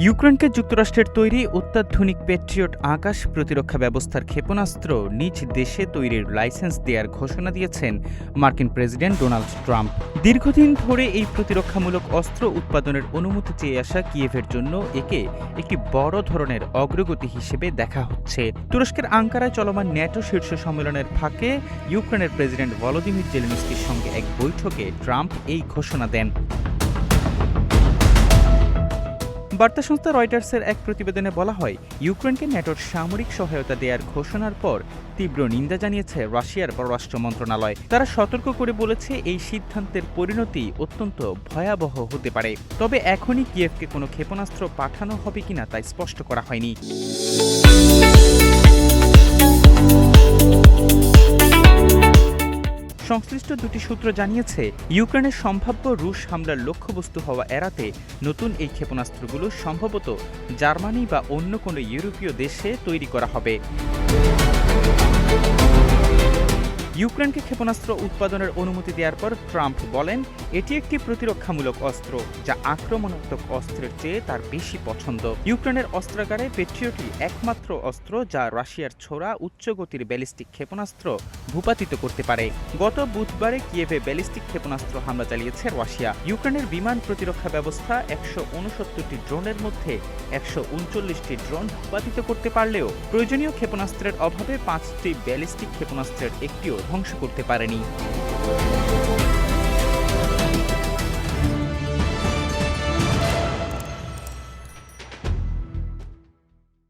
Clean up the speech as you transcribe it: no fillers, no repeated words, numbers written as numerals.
ইউক্রেনকে যুক্তরাষ্ট্রের তৈরি অত্যাধুনিক প্যাট্রিয়ট আকাশ প্রতিরক্ষা ব্যবস্থার ক্ষেপণাস্ত্র নিজ দেশে তৈরির লাইসেন্স দেওয়ার ঘোষণা দিয়েছেন মার্কিন প্রেসিডেন্ট ডোনাল্ড ট্রাম্প। দীর্ঘদিন ধরে এই প্রতিরক্ষামূলক অস্ত্র উৎপাদনের অনুমতি চেয়ে আসা কিয়েভের জন্য একে একটি বড় ধরনের অগ্রগতি হিসেবে দেখা হচ্ছে। তুরস্কের আঙ্কারায় চলমান ন্যাটো শীর্ষ সম্মেলনের ফাঁকে ইউক্রেনের প্রেসিডেন্ট ভলোদিমির জেলেনস্কির সঙ্গে এক বৈঠকে ট্রাম্প এই ঘোষণা দেন। বার্তা সংস্থা রয়টার্সের এক প্রতিবেদনে বলা হয়, ইউক্রেনকে ন্যাটোর সামরিক সহায়তা দেওয়ার ঘোষণার পর তীব্র নিন্দা জানিয়েছে রাশিয়ার পররাষ্ট্র মন্ত্রণালয়। তারা সতর্ক করে বলেছে, এই সিদ্ধান্তের পরিণতি অত্যন্ত ভয়াবহ হতে পারে। তবে এখনই কিয়েভকে কোনো ক্ষেপণাস্ত্র পাঠানো হবে কিনা তা স্পষ্ট করা হয়নি। সংশ্লিষ্ট দুটি সূত্র জানিয়েছে, ইউক্রেনের সম্ভাব্য রুশ হামলার লক্ষ্যবস্তু হওয়া এড়াতে নতুন এই ক্ষেপণাস্ত্রগুলো সম্ভবত জার্মানি বা অন্য কোনো ইউরোপীয় দেশে তৈরি করা হবে। ইউক্রেনকে ক্ষেপণাস্ত্র উৎপাদনের অনুমতি দেওয়ার পর ট্রাম্প বলেন, এটি একটি প্রতিরক্ষামূলক অস্ত্র যা আক্রমণাত্মক অস্ত্রের চেয়ে তার বেশি পছন্দ। ইউক্রেনের অস্ত্রাগারে প্যাট্রিয়টই একমাত্র অস্ত্র যা রাশিয়ার ছোড়া উচ্চগতির ব্যালিস্টিক ক্ষেপণাস্ত্র ভূপাতিত করতে পারে। গত বুধবারে কিয়েভে ব্যালিস্টিক ক্ষেপণাস্ত্র হামলা চালিয়েছে রাশিয়া। ইউক্রেনের বিমান প্রতিরক্ষা ব্যবস্থা ১৬৯টি ড্রোনের মধ্যে ১৩৯টি ড্রোন ভূপাতিত করতে পারলেও প্রয়োজনীয় ক্ষেপণাস্ত্রের অভাবে ৫টি ব্যালিস্টিক ক্ষেপণাস্ত্রের একটিও ধ্বংস করতে পারেনি।